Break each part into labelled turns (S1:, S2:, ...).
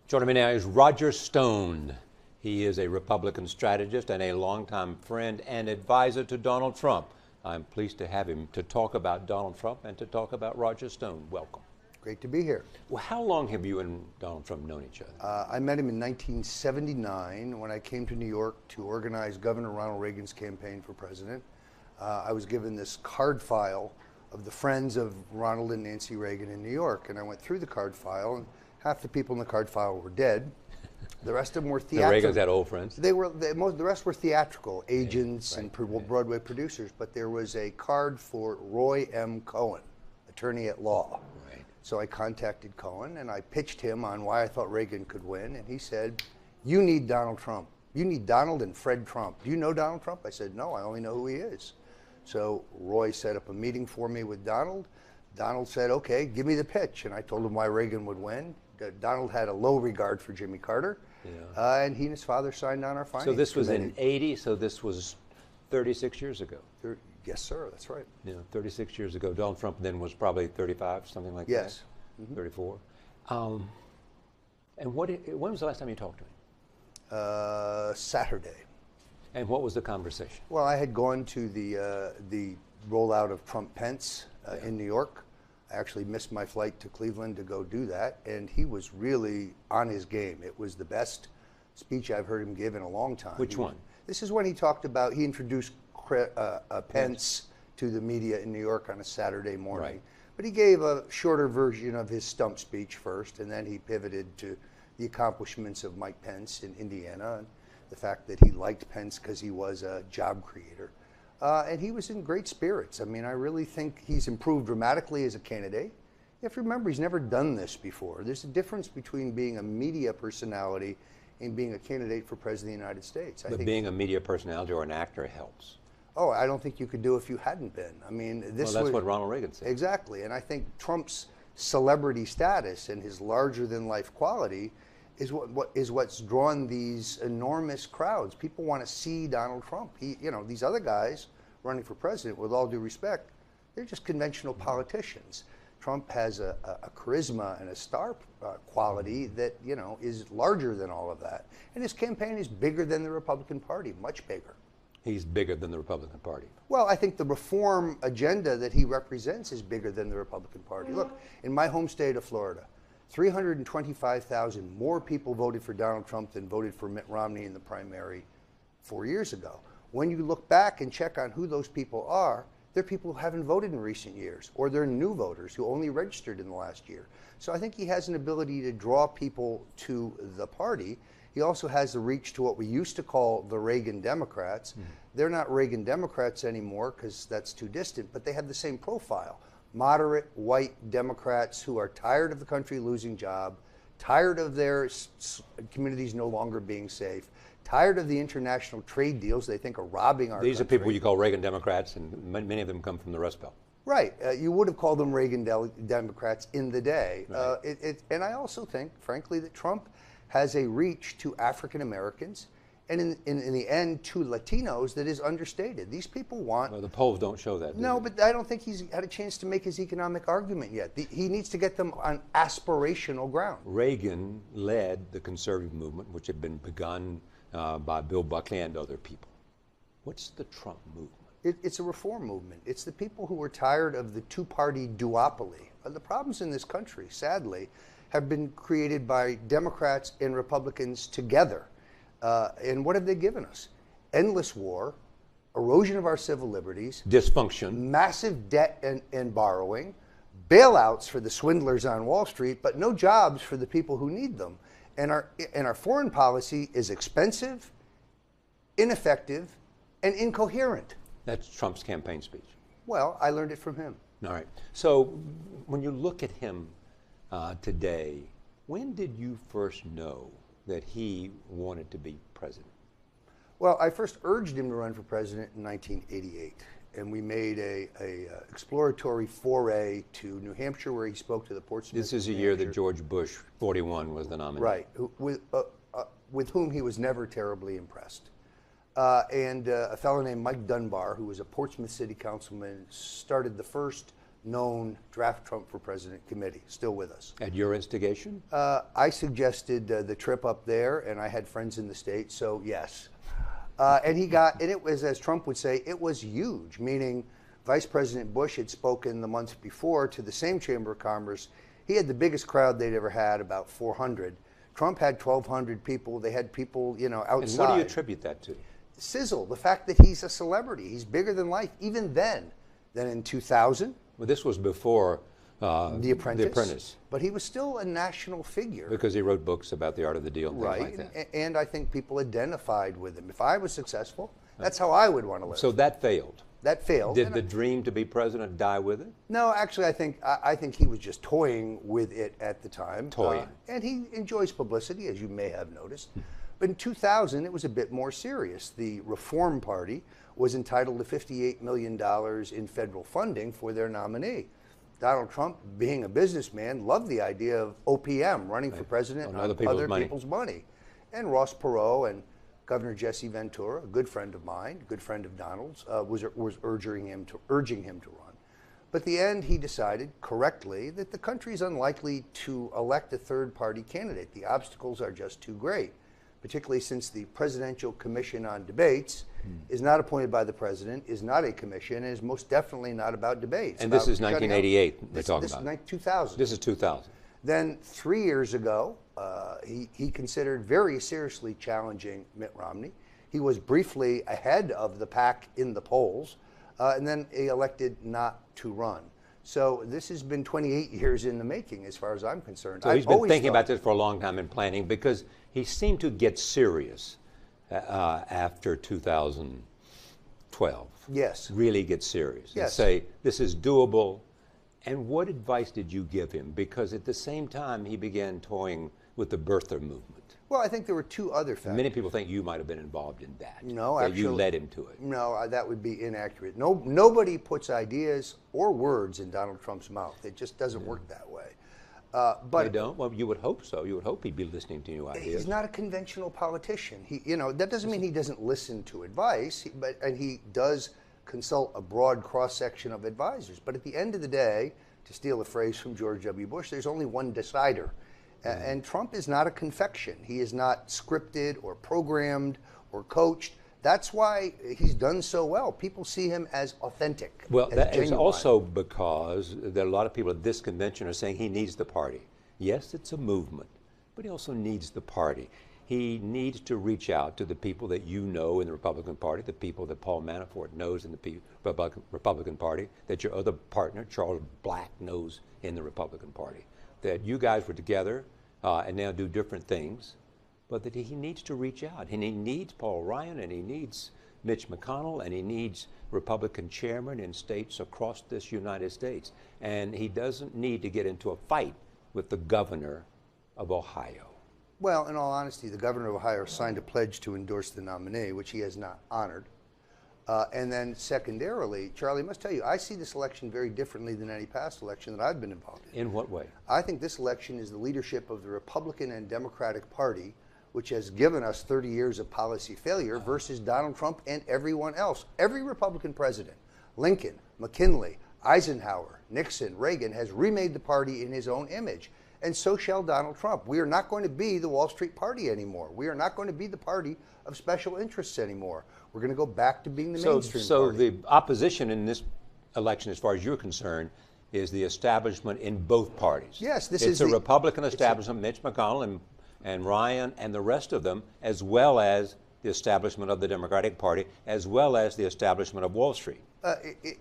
S1: Joining me now is Roger Stone. He is a Republican strategist and a longtime friend and advisor to Donald Trump. I'm pleased to have him to talk about Donald Trump and to talk about Roger Stone. Welcome.
S2: Great to be here.
S1: Well, how long have you and Donald Trump known each other?
S2: I met him in 1979 when I came to New York to organize Governor Ronald Reagan's campaign for president. I was given this card file of the friends of Ronald and Nancy Reagan in New York, and I went through the card file, and half the people in the card file were dead. The rest of them were theatrical.
S1: The Reagans had old friends?
S2: The rest were theatrical agents and Broadway producers, but there was a card for Roy M. Cohen, attorney at law.
S1: Right.
S2: So I contacted Cohen and I pitched him on why I thought Reagan could win, and he said, "You need Donald Trump. You need Donald and Fred Trump. Do you know Donald Trump?" I said, "No, I only know who he is." So Roy set up a meeting for me with Donald. Donald said, "Okay, give me the pitch," and I told him why Reagan would win. Donald had a low regard for Jimmy Carter, and he and his father signed on our finance
S1: So this was
S2: committee.
S1: in 80, so this was 36 years ago.
S2: Yes, sir, that's right.
S1: Yeah, 36 years ago. Donald Trump then was probably 35, something like
S2: Yes.
S1: that? Mm-hmm. 34. And when was the last time you talked to him?
S2: Saturday.
S1: And what was the conversation?
S2: Well, I had gone to the rollout of Trump-Pence in New York. I actually missed my flight to Cleveland to go do that, and he was really on his game. It was the best speech I've heard him give in a long time.
S1: Which one?
S2: This is when he talked about, he introduced Pence to the media in New York on a Saturday morning.
S1: Right.
S2: But he gave a shorter version of his stump speech first, and then he pivoted to the accomplishments of Mike Pence in Indiana, and the fact that he liked Pence because he was a job creator. And he was in great spirits. I mean, I really think he's improved dramatically as a candidate. You have to remember, he's never done this before. There's a difference between being a media personality and being a candidate for president of the United States.
S1: But being a media personality or an actor helps.
S2: Oh, I don't think you could do if you hadn't been. I mean, this
S1: Well, that's what Ronald Reagan said.
S2: Exactly. And I think Trump's celebrity status and his larger-than-life quality is what's drawn these enormous crowds. People want to see Donald Trump. These other guys running for president, with all due respect, they're just conventional politicians. Trump has a charisma and a star quality that is larger than all of that, and his campaign is bigger than the Republican Party, much bigger.
S1: He's bigger than the Republican Party.
S2: Well, I think the reform agenda that he represents is bigger than the Republican Party. Look, in my home state of Florida, 325,000 more people voted for Donald Trump than voted for Mitt Romney in the primary 4 years ago. When you look back and check on who those people are, they're people who haven't voted in recent years, or they're new voters who only registered in the last year. So I think he has an ability to draw people to the party. He also has the reach to what we used to call the Reagan Democrats. They're not Reagan Democrats anymore because that's too distant, but they have the same profile. Moderate white Democrats who are tired of the country losing jobs, tired of their communities no longer being safe, tired of the international trade deals they think are robbing our
S1: These
S2: country.
S1: are people you call Reagan Democrats, and many of them come from the Rust Belt.
S2: Right. You would have called them Reagan Democrats in the day.
S1: Right.
S2: And I also think, frankly, that Trump has a reach to African Americans and in the end to Latinos that is understated. These people want...
S1: Well, the polls don't show that.
S2: No, but I don't think he's had a chance to make his economic argument yet. He needs to get them on aspirational ground.
S1: Reagan led the conservative movement, which had been begun by Bill Buckley and other people. What's the Trump movement?
S2: It's a reform movement. It's the people who are tired of the two-party duopoly. The problems in this country, sadly, have been created by Democrats and Republicans together. And what have they given us? Endless war, erosion of our civil liberties,
S1: Dysfunction.
S2: massive debt and borrowing, bailouts for the swindlers on Wall Street, but no jobs for the people who need them. And our foreign policy is expensive, ineffective, and incoherent.
S1: That's Trump's campaign speech.
S2: Well, I learned it from him.
S1: All right. So when you look at him today, when did you first know that he wanted to be president?
S2: Well, I first urged him to run for president in 1988, and we made a exploratory foray to New Hampshire, where he spoke to the Portsmouth.
S1: This is a year that George Bush, 41, was the nominee.
S2: Right, with whom he was never terribly impressed. And a fellow named Mike Dunbar, who was a Portsmouth city councilman, started the first known Draft Trump for President committee, still with us.
S1: At your instigation?
S2: I suggested the trip up there, and I had friends in the state, so yes. And it was, as Trump would say, it was huge, meaning Vice President Bush had spoken the months before to the same Chamber of Commerce. He had the biggest crowd they'd ever had, about 400. Trump had 1,200 people. They had people, outside.
S1: And what do you attribute that to?
S2: Sizzle, the fact that he's a celebrity. He's bigger than life, even then. Then in 2000.
S1: Well, this was before
S2: The Apprentice. But he was still a national figure.
S1: Because he wrote books about the art of the deal and
S2: right.
S1: things like that.
S2: And I think people identified with him. If I was successful, that's how I would want to live.
S1: So that failed.
S2: That failed.
S1: Did the dream to be president die with it?
S2: No, actually, I think he was just toying with it at the time.
S1: Toying.
S2: And he enjoys publicity, as you may have noticed. But in 2000, it was a bit more serious. The Reform Party was entitled to $58 million in federal funding for their nominee. Donald Trump, being a businessman, loved the idea of OPM, running for president on other people's money. And Ross Perot and Governor Jesse Ventura, a good friend of mine, good friend of Donald's, was urging him to run. But at the end, he decided correctly that the country is unlikely to elect a third-party candidate. The obstacles are just too great, particularly since the Presidential Commission on Debates is not appointed by the president, is not a commission, and is most definitely not about debates.
S1: And this is 1988 they're talking about.
S2: This is 2000.
S1: This is 2000.
S2: Then 3 years ago, he considered very seriously challenging Mitt Romney. He was briefly ahead of the pack in the polls, and then he elected not to run. So this has been 28 years in the making, as far as I'm concerned.
S1: So he's been thinking about this for a long time and planning, because he seemed to get serious after 2012.
S2: Yes.
S1: Really get serious.
S2: Yes.
S1: And say, this is doable. And what advice did you give him? Because at the same time, he began toying with the birther movement.
S2: Well, I think there were two other factors.
S1: Many people think you might have been involved in that.
S2: No,
S1: that
S2: actually,
S1: you led him to it.
S2: No, that would be inaccurate. Nobody puts ideas or words in Donald Trump's mouth. It just doesn't work that way. But
S1: they don't? Well, you would hope so. You would hope he'd be listening to new ideas.
S2: He's not a conventional politician. That doesn't mean he doesn't listen to advice, and he does consult a broad cross-section of advisors. But at the end of the day, to steal a phrase from George W. Bush, there's only one decider. And Trump is not a confection. He is not scripted or programmed or coached. That's why he's done so well. People see him as authentic.
S1: Well,
S2: as
S1: that is
S2: genuine.
S1: also because there are a lot of people at this convention are saying he needs the party. Yes, it's a movement, but he also needs the party. He needs to reach out to the people that you know in the Republican Party, the people that Paul Manafort knows in the Republican Party, that your other partner, Charles Black, knows in the Republican Party, that you guys were together and now do different things, but that he needs to reach out. And he needs Paul Ryan, and he needs Mitch McConnell, and he needs Republican chairmen in states across this United States. And he doesn't need to get into a fight with the governor of Ohio.
S2: Well, in all honesty, the governor of Ohio signed a pledge to endorse the nominee, which he has not honored. And then secondarily, Charlie, I must tell you, I see this election very differently than any past election that I've been involved in.
S1: In what way?
S2: I think this election is the leadership of the Republican and Democratic Party, which has given us 30 years of policy failure, versus Donald Trump and everyone else. Every Republican president, Lincoln, McKinley, Eisenhower, Nixon, Reagan, has remade the party in his own image. And so shall Donald Trump. We are not going to be the Wall Street Party anymore. We are not going to be the party of special interests anymore. We're going to go back to being the mainstream party.
S1: So the opposition in this election, as far as you're concerned, is the establishment in both parties.
S2: Yes,
S1: it's a Republican establishment, Mitch McConnell and Ryan and the rest of them, as well as the establishment of the Democratic Party, as well as the establishment of Wall Street.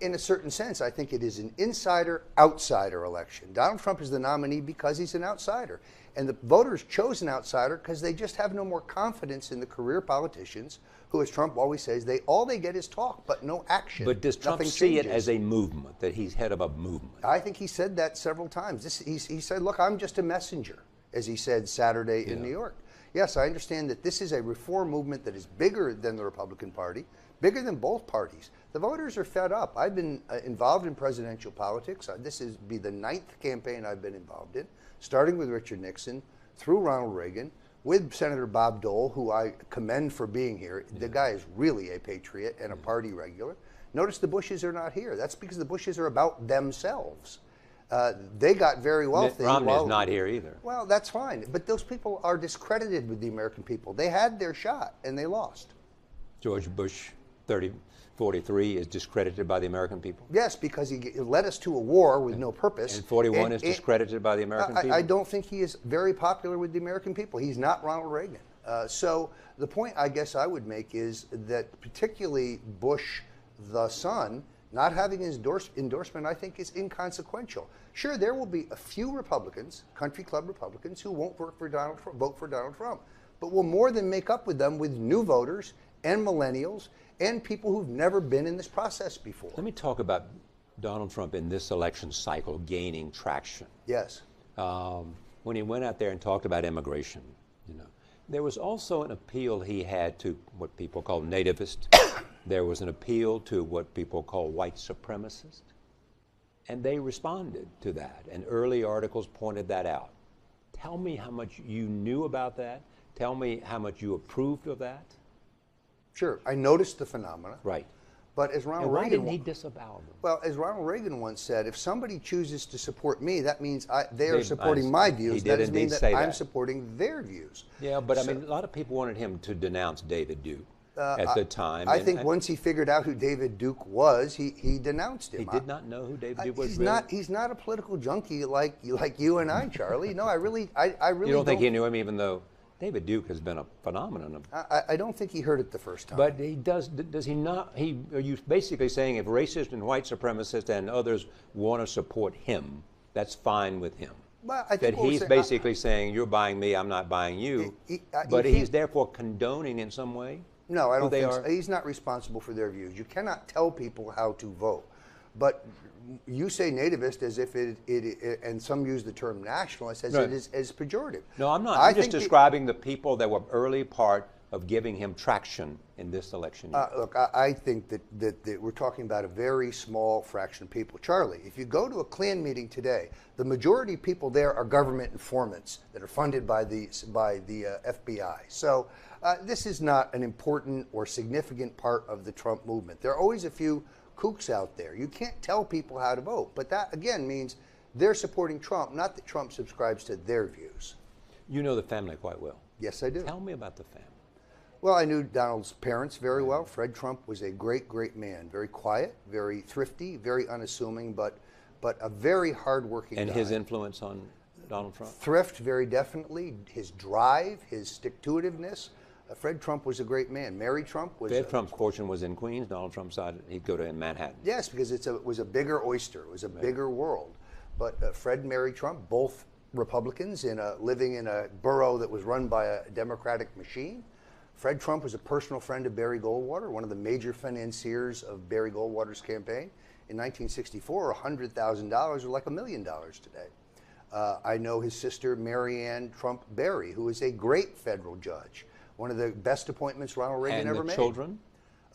S2: In a certain sense, I think it is an insider-outsider election. Donald Trump is the nominee because he's an outsider. And the voters chose an outsider because they just have no more confidence in the career politicians who, as Trump always says, all they get is talk, but no action.
S1: But does Trump see it as a movement, that he's head of a movement?
S2: I think he said that several times. He said, look, I'm just a messenger, as he said Saturday in New York. Yes, I understand that this is a reform movement that is bigger than the Republican Party, bigger than both parties. The voters are fed up. I've been involved in presidential politics. This is be the 9th campaign I've been involved in, starting with Richard Nixon, through Ronald Reagan, with Senator Bob Dole, who I commend for being here. The guy is really a patriot and a party regular. Notice the Bushes are not here. That's because the Bushes are about themselves. They got very wealthy.
S1: Mitt Romney is not here either.
S2: Well, that's fine. But those people are discredited with the American people. They had their shot, and they lost.
S1: George Bush, 43, is discredited by the American people.
S2: Yes, because he led us to a war with no purpose.
S1: And 41 is discredited by the American people?
S2: I don't think he is very popular with the American people. He's not Ronald Reagan. So the point I guess I would make is that particularly Bush, the son, not having his endorsement, I think, is inconsequential. Sure, there will be a few Republicans, country club Republicans, who won't vote for Donald Trump, but will more than make up with them with new voters and millennials and people who've never been in this process before.
S1: Let me talk about Donald Trump in this election cycle gaining traction.
S2: Yes.
S1: When he went out there and talked about immigration, there was also an appeal he had to what people call nativists. There was an appeal to what people call white supremacists. And they responded to that. And early articles pointed that out. Tell me how much you knew about that. Tell me how much you approved of that.
S2: Sure. I noticed the phenomena.
S1: Right.
S2: But as Ronald
S1: Why
S2: Reagan,
S1: didn't he disavow them?
S2: Well, as Ronald Reagan once said, if somebody chooses to support me, that means they are supporting my views. That doesn't mean that I'm supporting their views.
S1: Yeah, but I mean, a lot of people wanted him to denounce David Duke at the time.
S2: I think once he figured out who David Duke was, he denounced him.
S1: He did not know who David Duke was.
S2: He's not a political junkie like you and I, Charlie. No, I really
S1: You don't think he knew him, even though David Duke has been a phenomenon.
S2: I don't think he heard it the first time.
S1: But he does he not? Are you basically saying if racists and white supremacists and others want to support him, that's fine with him?
S2: Well, I think
S1: that he's basically saying, you're buying me, I'm not buying you. But he's therefore condoning in some way?
S2: No, I don't think so. He's not responsible for their views. You cannot tell people how to vote. But you say nativist as if and some use the term nationalist as it is as pejorative.
S1: No, I'm not. I'm just describing the people that were early part of giving him traction in this election year.
S2: Look, I think that we're talking about a very small fraction of people. Charlie, if you go to a Klan meeting today, the majority of people there are government informants that are funded by the FBI. So this is not an important or significant part of the Trump movement. There are always a few kooks out there. You can't tell people how to vote, but that again means they're supporting Trump, not that Trump subscribes to their views.
S1: You know the family quite well.
S2: Yes, I do.
S1: Tell me about the family.
S2: Well, I knew Donald's parents very well. Fred Trump was a great, great man. Very quiet, very thrifty, very unassuming, but a very hardworking guy.
S1: And his influence on Donald Trump?
S2: Thrift, very definitely. His drive, his stick-to-itiveness. Fred Trump was a great man. Mary Trump was...
S1: Fred Trump's fortune was in Queens. Donald Trump decided he'd go to Manhattan.
S2: Yes, because it was a bigger oyster. It was a bigger world. But Fred and Mary Trump, both Republicans, living in a borough that was run by a Democratic machine. Fred Trump was a personal friend of Barry Goldwater, one of the major financiers of Barry Goldwater's campaign. In 1964, $100,000 was like $1 million today. I know his sister, Marianne Trump Barry, who is a great federal judge. One of the best appointments Ronald Reagan ever made.
S1: And the children?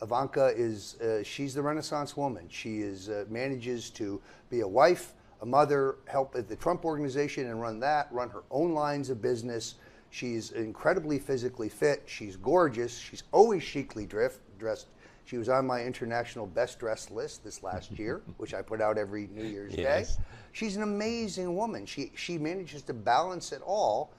S2: Ivanka she's the Renaissance woman. She manages to be a wife, a mother, help at the Trump organization and run her own lines of business. She's incredibly physically fit. She's gorgeous. She's always chicly dressed. She was on my international best dressed list this last year, which I put out every New Year's Day. She's an amazing woman. She manages to balance it all.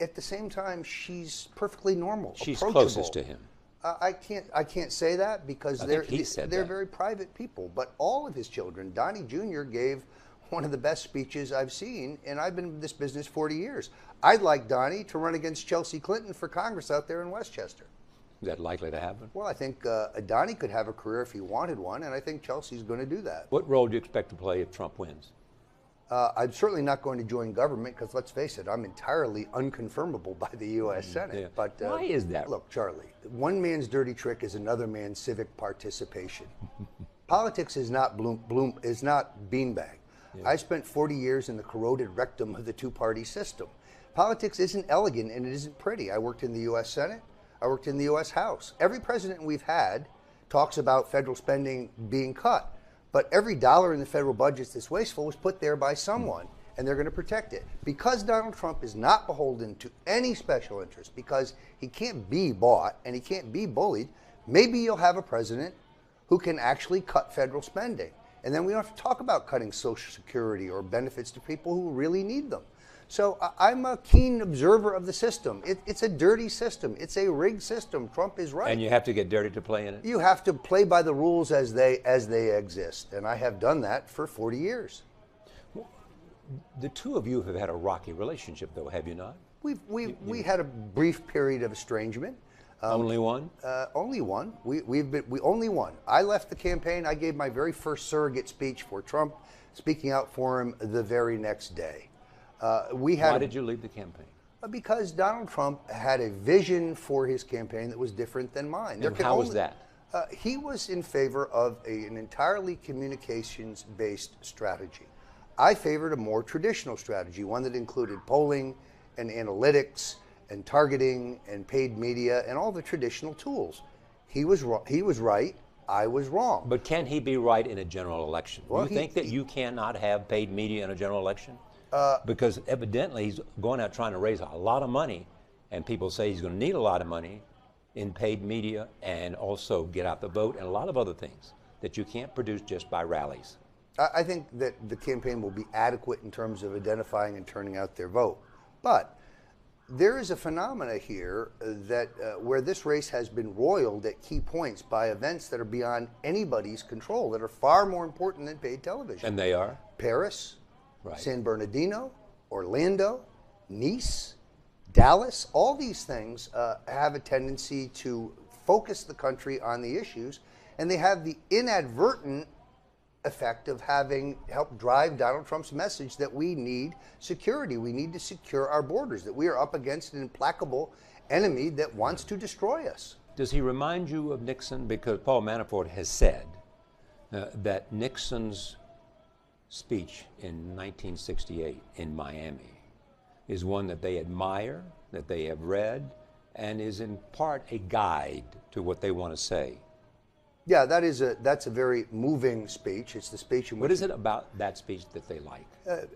S2: At the same time, she's perfectly normal.
S1: She's closest to him.
S2: I can't say that because they're very private people. But all of his children, Donnie Jr. gave one of the best speeches I've seen, and I've been in this business 40 years. I'd like Donnie to run against Chelsea Clinton for Congress out there in Westchester.
S1: Is that likely to happen?
S2: Well, I think Donnie could have a career if he wanted one, and I think Chelsea's going to do that.
S1: What role do you expect to play if Trump wins?
S2: I'm certainly not going to join government because, let's face it, I'm entirely unconfirmable by the U.S. Senate.
S1: Yeah.
S2: But
S1: why is that?
S2: Look, Charlie, one man's dirty trick is another man's civic participation. Politics is not is not beanbag. Yeah. I spent 40 years in the corroded rectum of the two-party system. Politics isn't elegant and it isn't pretty. I worked in the U.S. Senate. I worked in the U.S. House. Every president we've had talks about federal spending being cut. But every dollar in the federal budget that's wasteful was put there by someone, and they're going to protect it. Because Donald Trump is not beholden to any special interest, because he can't be bought and he can't be bullied, maybe you'll have a president who can actually cut federal spending. And then we don't have to talk about cutting Social Security or benefits to people who really need them. So I'm a keen observer of the system. It's a dirty system. It's a rigged system. Trump is right.
S1: And you have to get dirty to play in it?
S2: You have to play by the rules as they exist. And I have done that for 40 years.
S1: The two of you have had a rocky relationship, though, have you not?
S2: We had a brief period of estrangement.
S1: Only one?
S2: Only one. We only one. I left the campaign. I gave my very first surrogate speech for Trump, speaking out for him the very next day.
S1: Why did you leave the campaign?
S2: Because Donald Trump had a vision for his campaign that was different than mine.
S1: And how was that?
S2: He was in favor of an entirely communications-based strategy. I favored a more traditional strategy, one that included polling and analytics and targeting and paid media and all the traditional tools. He was right. I was wrong.
S1: But can he be right in a general election?
S2: Well,
S1: Do you think that you cannot have paid media in a general election? Because evidently he's going out trying to raise a lot of money, and people say he's going to need a lot of money in paid media and also get out the vote and a lot of other things that you can't produce just by rallies.
S2: I think that the campaign will be adequate in terms of identifying and turning out their vote. But there is a phenomena here that where this race has been roiled at key points by events that are beyond anybody's control, that are far more important than paid television.
S1: And they are?
S2: Paris,
S1: Right.
S2: San Bernardino, Orlando, Nice, Dallas, all these things have a tendency to focus the country on the issues, and they have the inadvertent effect of having helped drive Donald Trump's message that we need security. We need to secure our borders, that we are up against an implacable enemy that wants to destroy us.
S1: Does he remind you of Nixon? Because Paul Manafort has said that Nixon's speech in 1968 in Miami is one that they admire, that they have read, and is in part a guide to what they want to say.
S2: Yeah, that's a very moving speech. It's the speech in which...
S1: What is it about that speech that they like?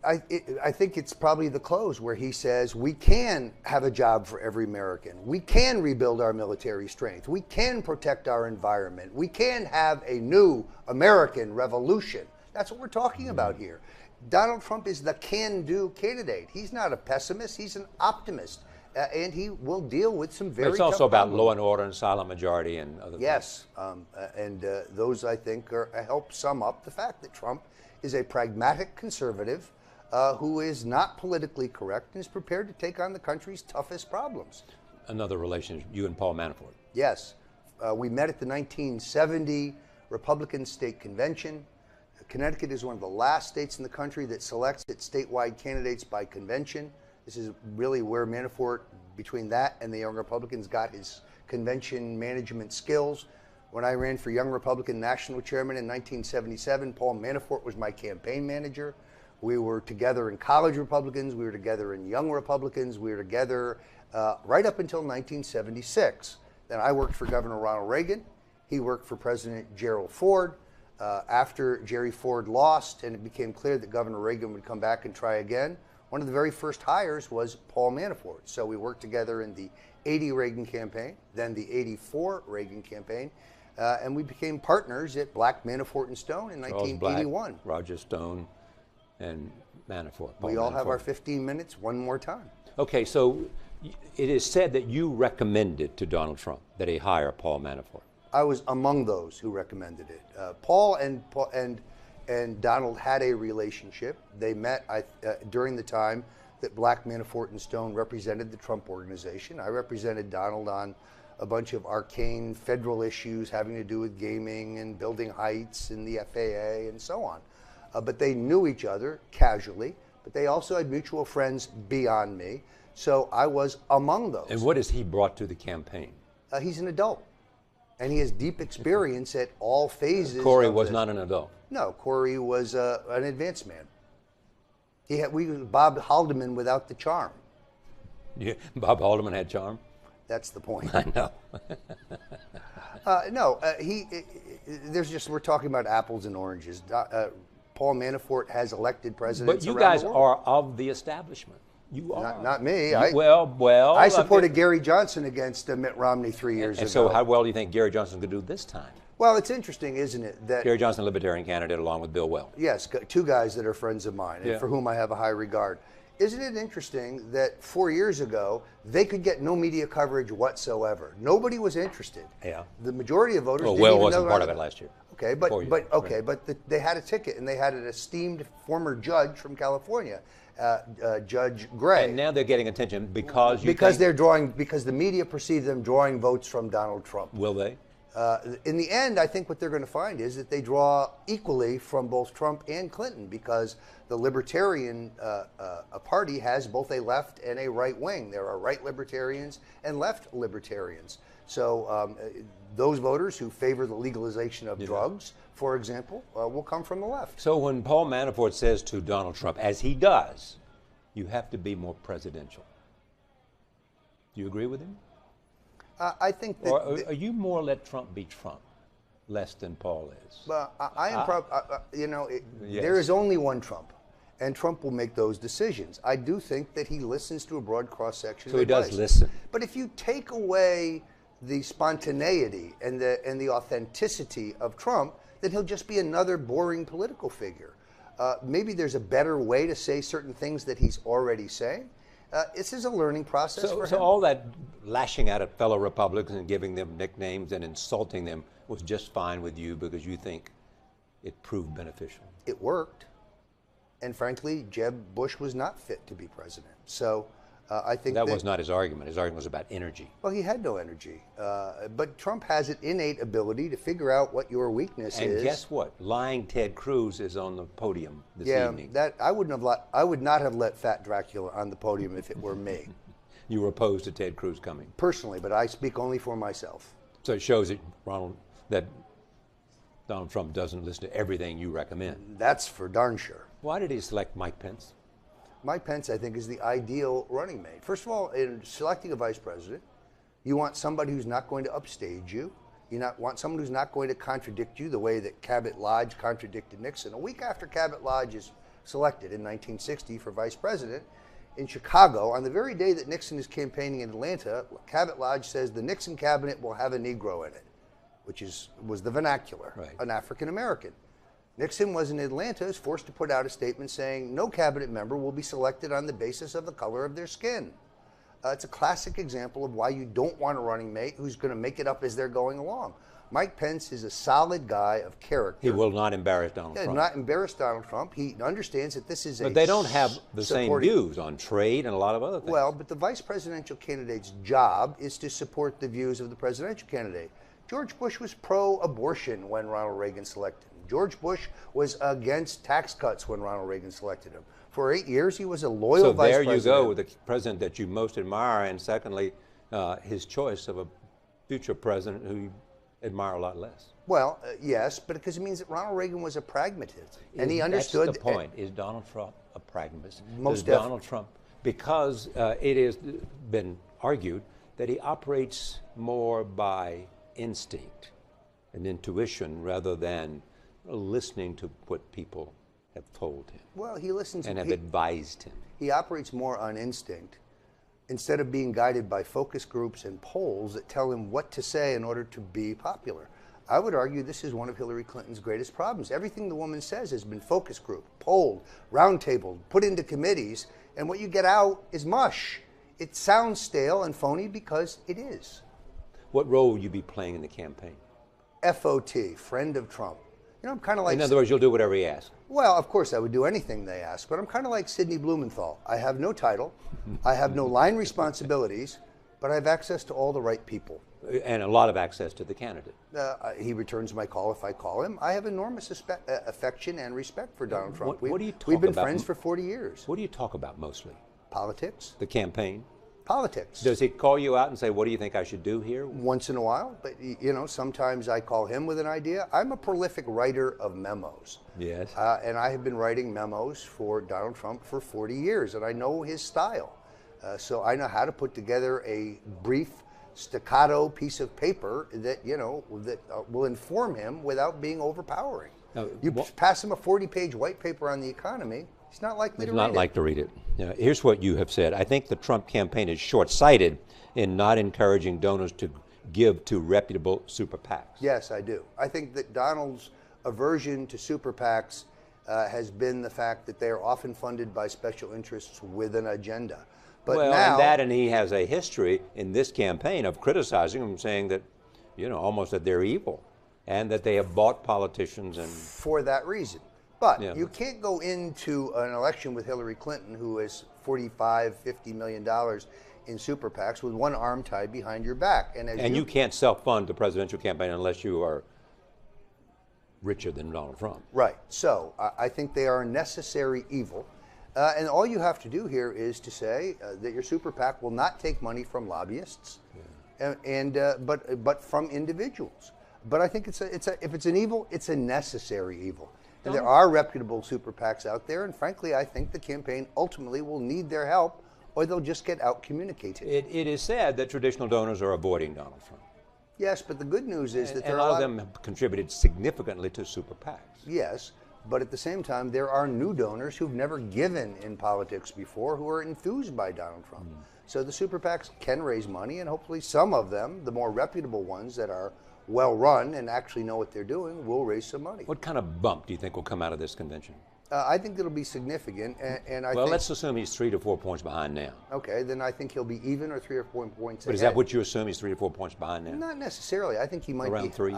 S2: I think it's probably the close where he says, we can have a job for every American. We can rebuild our military strength. We can protect our environment. We can have a new American revolution. That's what we're talking about here. Donald Trump is the can-do candidate. He's not a pessimist. He's an optimist. And he will deal with some very
S1: It's also
S2: tough
S1: about
S2: problems.
S1: law and order and silent majority and other things.
S2: Yes, and those, I think, help sum up the fact that Trump is a pragmatic conservative who is not politically correct and is prepared to take on the country's toughest problems.
S1: Another relationship, you and Paul Manafort.
S2: Yes. We met at the 1970 Republican State Convention. Connecticut is one of the last states in the country that selects its statewide candidates by convention. This is really where Manafort, between that and the Young Republicans, got his convention management skills. When I ran for Young Republican National Chairman in 1977, Paul Manafort was my campaign manager. We were together in college Republicans. We were together in Young Republicans. We were together right up until 1976. Then I worked for Governor Ronald Reagan. He worked for President Gerald Ford. After Jerry Ford lost and it became clear that Governor Reagan would come back and try again, one of the very first hires was Paul Manafort. So we worked together in the 80 Reagan campaign, then the 84 Reagan campaign, and we became partners at Black, Manafort, and Stone in 1981.
S1: Black, Roger Stone, and Manafort.
S2: We all have our 15 minutes one more time.
S1: Okay, so it is said that you recommended to Donald Trump that he hire Paul Manafort.
S2: I was among those who recommended it. Paul and Donald had a relationship. They met during the time that Black, Manafort, and Stone represented the Trump organization. I represented Donald on a bunch of arcane federal issues having to do with gaming and building heights and the FAA and so on. But they knew each other casually, but they also had mutual friends beyond me. So I was among those.
S1: And what has he brought to the campaign?
S2: He's an adult. And he has deep experience at all phases.
S1: Corey was not an adult.
S2: No, Corey was an advanced man. We was Bob Haldeman without the charm.
S1: Yeah, Bob Haldeman had charm.
S2: That's the point.
S1: I know.
S2: We're talking about apples and oranges. Paul Manafort has elected presidents.
S1: But you
S2: around
S1: guys
S2: the world.
S1: are of the establishment. You are.
S2: Not me.
S1: I
S2: supported Gary Johnson against Mitt Romney 3 years ago.
S1: And so how well do you think Gary Johnson could do this time?
S2: Well, it's interesting, isn't it, that
S1: Gary Johnson, Libertarian candidate, along with Bill Weld.
S2: yes, two guys that are friends of mine and for whom I have a high regard. Isn't it interesting that 4 years ago they could get no media coverage whatsoever? Nobody was interested.
S1: Yeah.
S2: The majority of voters.
S1: Well,
S2: didn't
S1: Weld
S2: even
S1: wasn't
S2: know
S1: part of it last year.
S2: Okay, they had a ticket, and they had an esteemed former judge from California, Judge Gray.
S1: And now they're getting attention because
S2: because the media perceive them drawing votes from Donald Trump.
S1: Will they?
S2: In the end, I think what they're going to find is that they draw equally from both Trump and Clinton, because the Libertarian Party has both a left and a right wing. There are right libertarians and left libertarians. So those voters who favor the legalization of drugs, for example, will come from the left.
S1: So when Paul Manafort says to Donald Trump, as he does, you have to be more presidential, do you agree with him?
S2: I think that.
S1: Or are you more let Trump be Trump, less than Paul is?
S2: Well, I am
S1: Yes.
S2: there is only one Trump, and Trump will make those decisions. I do think that he listens to a broad cross-section.
S1: So he does
S2: advice.
S1: listen.
S2: But if you take away the spontaneity and the authenticity of Trump, then he'll just be another boring political figure. Maybe there's a better way to say certain things that he's already saying. This is a learning process for him.
S1: So all that lashing out at fellow Republicans and giving them nicknames and insulting them was just fine with you because you think it proved beneficial?
S2: It worked. And frankly, Jeb Bush was not fit to be president. So I think
S1: that was not his argument. His argument was about energy.
S2: Well, he had no energy. But Trump has an innate ability to figure out what your weakness is.
S1: And guess what? Lying Ted Cruz is on the podium this evening.
S2: Yeah, I would not have let Fat Dracula on the podium if it were me.
S1: You were opposed to Ted Cruz coming.
S2: Personally, but I speak only for myself.
S1: So it shows that Donald Trump doesn't listen to everything you recommend.
S2: That's for darn sure.
S1: Why did he select Mike Pence?
S2: Mike Pence, I think, is the ideal running mate. First of all, in selecting a vice president, you want somebody who's not going to upstage you. Want someone who's not going to contradict you the way that Cabot Lodge contradicted Nixon. A week after Cabot Lodge is selected in 1960 for vice president, in Chicago, on the very day that Nixon is campaigning in Atlanta, Cabot Lodge says the Nixon cabinet will have a Negro in it, which was the vernacular, an African American. Nixon was in Atlanta, is forced to put out a statement saying no cabinet member will be selected on the basis of the color of their skin. It's a classic example of why you don't want a running mate who's going to make it up as they're going along. Mike Pence is a solid guy of character.
S1: He will not embarrass Donald Trump.
S2: Not embarrass Donald Trump. He understands that this is
S1: But they don't have the same views on trade and a lot of other things.
S2: Well, but the vice presidential candidate's job is to support the views of the presidential candidate. George Bush was pro-abortion when Ronald Reagan selected him. George Bush was against tax cuts when Ronald Reagan selected him. For 8 years, he was a loyal vice president. So there you go
S1: with the president that you most admire, and secondly, his choice of a future president who you admire a lot less.
S2: Well, yes, but because it means that Ronald Reagan was a pragmatist, and he understood.
S1: That's the point. Is Donald Trump a pragmatist?
S2: Most
S1: definitely. Donald Trump, because it has been argued that he operates more by instinct and intuition rather than listening to what people have told him.
S2: Well, he listens
S1: and have advised him.
S2: He operates more on instinct instead of being guided by focus groups and polls that tell him what to say in order to be popular. I would argue this is one of Hillary Clinton's greatest problems. Everything the woman says has been focus group, polled, roundtabled, put into committees, and what you get out is mush. It sounds stale and phony because it is.
S1: What role will you be playing in the campaign?
S2: FOT, friend of Trump. You know, I'm kind of like...
S1: In other words, you'll do whatever he asks.
S2: Well, of course, I would do anything they ask, but I'm kind of like Sidney Blumenthal. I have no title, I have no line responsibilities, but I have access to all the right people.
S1: And a lot of access to the candidate.
S2: He returns my call if I call him. I have enormous affection and respect for Donald Trump.
S1: What do you talk about?
S2: We've been friends for 40 years.
S1: What do you talk about mostly?
S2: Politics.
S1: The campaign?
S2: Politics.
S1: Does he call you out and say, what do you think I should do here?
S2: Once in a while, but you know, sometimes I call him with an idea. I'm a prolific writer of memos.
S1: Yes.
S2: And I have been writing memos for Donald Trump for 40 years, and I know his style. So I know how to put together a brief, staccato piece of paper that, you know, that will inform him without being overpowering. Now, you pass him a 40-page white paper on the economy, he's not likely to read it.
S1: He's not like to read it. Now, here's what you have said. I think the Trump campaign is short-sighted in not encouraging donors to give to reputable super PACs?
S2: Yes, I do. I think that Donald's aversion to super PACs has been the fact that they are often funded by special interests with an agenda. But
S1: well,
S2: now,
S1: and he has a history in this campaign of criticizing them, saying that, almost that they're evil and that they have bought politicians and
S2: for that reason. But
S1: Yeah.
S2: you can't go into an election with Hillary Clinton, who has $45–50 million in super PACs, with one arm tied behind your back.
S1: And you can't self-fund the presidential campaign unless you are richer than Donald Trump.
S2: Right. So I think they are a necessary evil. And all you have to do here is to say that your super PAC will not take money from lobbyists, but from individuals. But I think if it's an evil, it's a necessary evil. And there are reputable super PACs out there, and frankly, I think the campaign ultimately will need their help, or they'll just get out-communicated.
S1: It is sad that traditional donors are avoiding Donald Trump.
S2: Yes, but the good news is that
S1: And
S2: there
S1: a
S2: are
S1: lot of them have contributed significantly to super PACs.
S2: Yes, but at the same time, there are new donors who've never given in politics before who are enthused by Donald Trump. So the super PACs can raise money, and hopefully some of them, the more reputable ones that are well run and actually know what they're doing, will raise some money.
S1: What kind of bump do you think will come out of this convention?
S2: I think it'll be significant, and I
S1: Well,
S2: think,
S1: let's assume he's 3 to 4 points behind now.
S2: okay, then I think he'll be even or 3 or 4 points
S1: But
S2: ahead.
S1: is that what you assume? He's 3 to 4 points behind now?
S2: Not necessarily. I think he might
S1: Around
S2: be
S1: 3?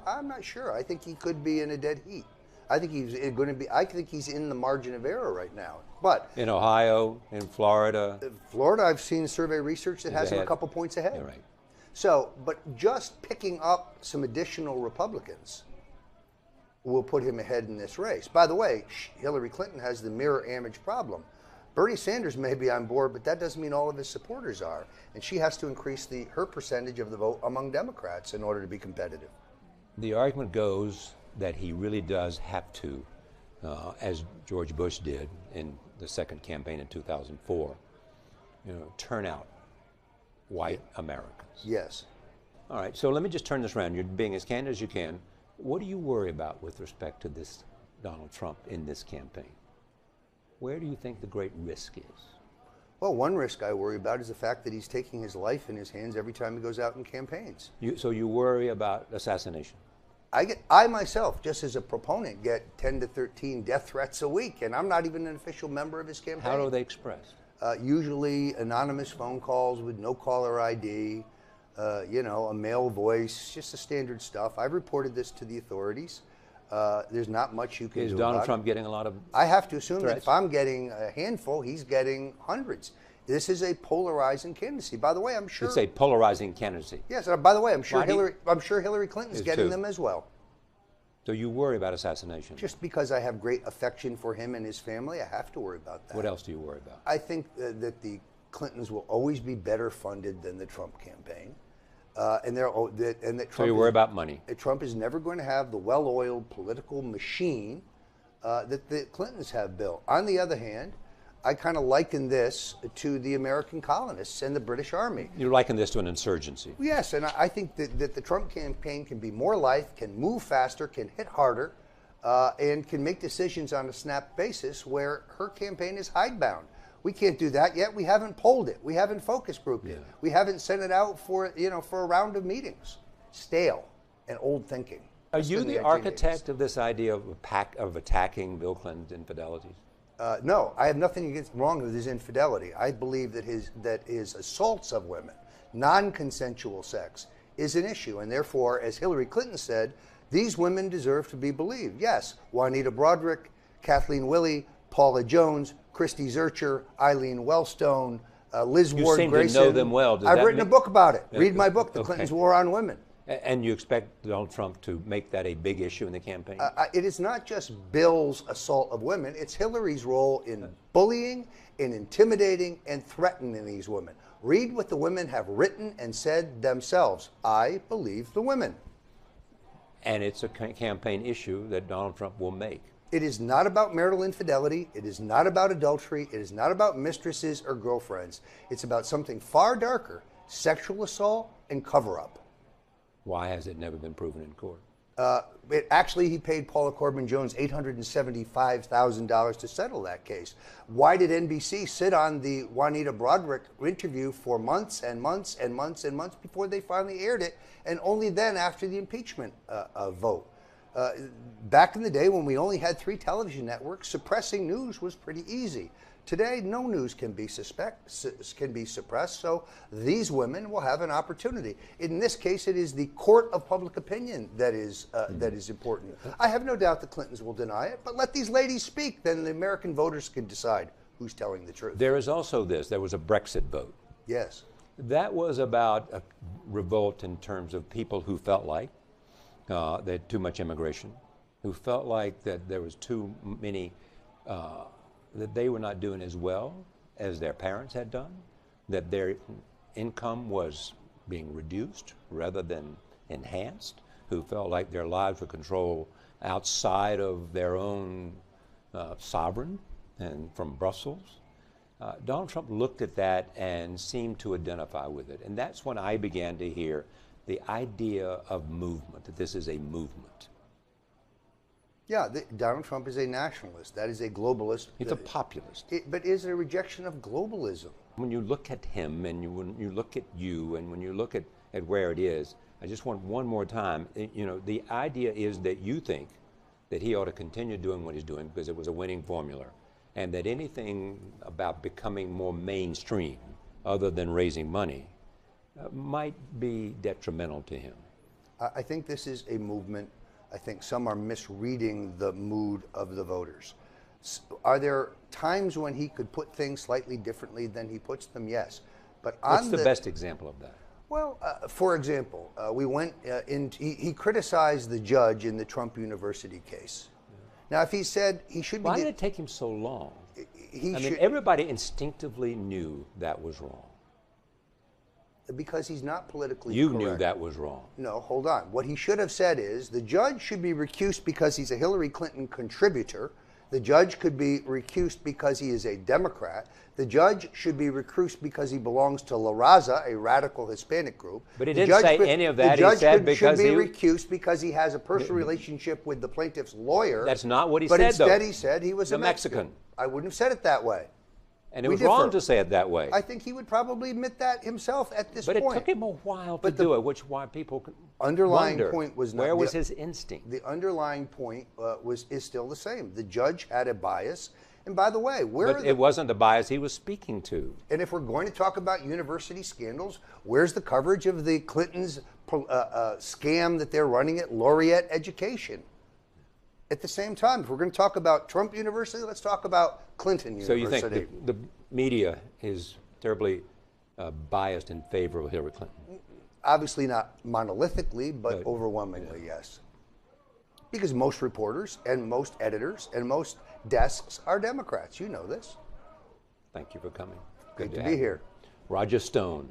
S2: I'm not sure. I think he could be in a dead heat. I think he's going to be. I think he's in the margin of error right now. But
S1: In Ohio, in Florida.
S2: Florida, I've seen survey research that has him a
S1: ahead.
S2: couple points ahead.
S1: You're right.
S2: So, but just picking up some additional Republicans will put him ahead in this race. By the way, Hillary Clinton has the mirror image problem. Bernie Sanders may be on board, but that doesn't mean all of his supporters are. And she has to increase her percentage of the vote among Democrats in order to be competitive.
S1: The argument goes that he really does have to, as George Bush did in the second campaign in 2004, turn out white Americans.
S2: Yes.
S1: All right, so let me just turn this around. You're being as candid as you can. What do you worry about with respect to this Donald Trump in this campaign? Where do you think the great risk is?
S2: Well, one risk I worry about is the fact that he's taking his life in his hands every time he goes out and campaigns.
S1: So you worry about assassination?
S2: I myself, just as a proponent, get 10 to 13 death threats a week, and I'm not even an official member of his campaign.
S1: How are they expressed?
S2: Usually anonymous phone calls with no caller ID, a male voice, just the standard stuff. I've reported this to the authorities. There's not much you can do
S1: Is
S2: about
S1: Donald
S2: it.
S1: Trump getting a lot of
S2: I have to assume that
S1: threats?
S2: if I'm getting a handful, he's getting hundreds. This is a polarizing candidacy. By the way, I'm sure.
S1: It's a polarizing candidacy.
S2: Yes. By the way, I'm sure
S1: Why do you-
S2: Hillary Clinton's
S1: Is
S2: getting
S1: too.
S2: them as well.
S1: So you worry about assassination.
S2: Just because I have great affection for him and his family, I have to worry about that.
S1: What else do you worry about?
S2: I think that the Clintons will always be better funded than the Trump campaign, and that Trump.
S1: So you worry about money.
S2: Trump is never going to have the well-oiled political machine that the Clintons have built. On the other hand, I kind of liken this to the American colonists and the British Army.
S1: You liken this to an insurgency.
S2: Yes, and I think that the Trump campaign can be more lithe, can move faster, can hit harder, and can make decisions on a snap basis, where her campaign is hidebound. We can't do that yet. We haven't polled it. We haven't focus grouped it. We haven't sent it out for a round of meetings. Stale and old thinking.
S1: Are
S2: That's
S1: you
S2: been
S1: the
S2: 1980s.
S1: architect of this idea of attacking Bill Clinton's infidelities?
S2: No, I have nothing wrong with his infidelity. I believe that his assaults of women, non-consensual sex, is an issue, and therefore, as Hillary Clinton said, these women deserve to be believed. Yes, Juanita Broaddrick, Kathleen Willey, Paula Jones, Christy Zurcher, Eileen Wellstone, Liz
S1: You
S2: Ward
S1: seem
S2: Grayson.
S1: to know them well. Does
S2: I've
S1: that
S2: written a
S1: mean-
S2: book about it. Read my book, The
S1: Okay.
S2: Clintons' War on Women.
S1: And you expect Donald Trump to make that a big issue in the campaign?
S2: It is not just Bill's assault of women, it's Hillary's role in bullying, in intimidating, and threatening these women. Read what the women have written and said themselves. I believe the women.
S1: And it's a campaign issue that Donald Trump will make.
S2: It is not about marital infidelity. It is not about adultery. It is not about mistresses or girlfriends. It's about something far darker, sexual assault and cover-up.
S1: Why has it never been proven in court?
S2: Actually, he paid Paula Corbin Jones $875,000 to settle that case. Why did NBC sit on the Juanita Broaddrick interview for months and months and months and months before they finally aired it, and only then after the impeachment vote? Back in the day when we only had 3 television networks, suppressing news was pretty easy. Today, no news can be suppressed, so these women will have an opportunity. In this case, it is the court of public opinion that is important. I have no doubt the Clintons will deny it, but let these ladies speak, then the American voters can decide who's telling the truth.
S1: There is also this. There was a Brexit vote.
S2: Yes.
S1: That was about a revolt in terms of people who felt like they had too much immigration, who felt like that there was too many, that they were not doing as well as their parents had done, that their income was being reduced rather than enhanced, who felt like their lives were controlled outside of their own sovereign and from Brussels. Donald Trump looked at that and seemed to identify with it. And that's when I began to hear the idea of movement, that this is a movement.
S2: Yeah, Donald Trump is a nationalist. That is a globalist.
S1: He's a populist.
S2: But is it a rejection of globalism?
S1: When you look at him and when you look at you and when you look at where it is, I just want one more time, the idea is that you think that he ought to continue doing what he's doing because it was a winning formula, and that anything about becoming more mainstream other than raising money might be detrimental to him.
S2: I think this is a movement. I think some are misreading the mood of the voters. Are there times when he could put things slightly differently than he puts them? Yes. But
S1: what's the best example of that?
S2: Well, for example, we went he criticized the judge in the Trump University case. Yeah. Now, if he said he should be...
S1: Why did it take him so long? Everybody instinctively knew that was wrong.
S2: Because he's not politically correct.
S1: You knew that was wrong.
S2: No, hold on. What he should have said is the judge should be recused because he's a Hillary Clinton contributor. The judge could be recused because he is a Democrat. The judge should be recused because he belongs to La Raza, a radical Hispanic group.
S1: But he didn't say any of that.
S2: The judge should be recused because he has a personal relationship with the plaintiff's lawyer.
S1: That's not what he said, though.
S2: But instead he said he was a Mexican. I wouldn't have said it that way.
S1: And it was wrong to say it that way.
S2: I think he would probably admit that himself at this point.
S1: But it took him a while to do it, which why people
S2: underlying
S1: wonder,
S2: point was not,
S1: where was his instinct?
S2: The underlying point is still the same. The judge had a bias. And by the way,
S1: it wasn't the bias he was speaking to.
S2: And if we're going to talk about university scandals, where's the coverage of the Clintons' scam that they're running at Laureate Education? At the same time, if we're going to talk about Trump University, let's talk about Clinton University.
S1: So you think the media is terribly biased in favor of Hillary Clinton?
S2: Obviously not monolithically, but overwhelmingly, yes. Because most reporters and most editors and most desks are Democrats. You know this.
S1: Thank you for coming.
S2: Good to be here.
S1: Roger Stone.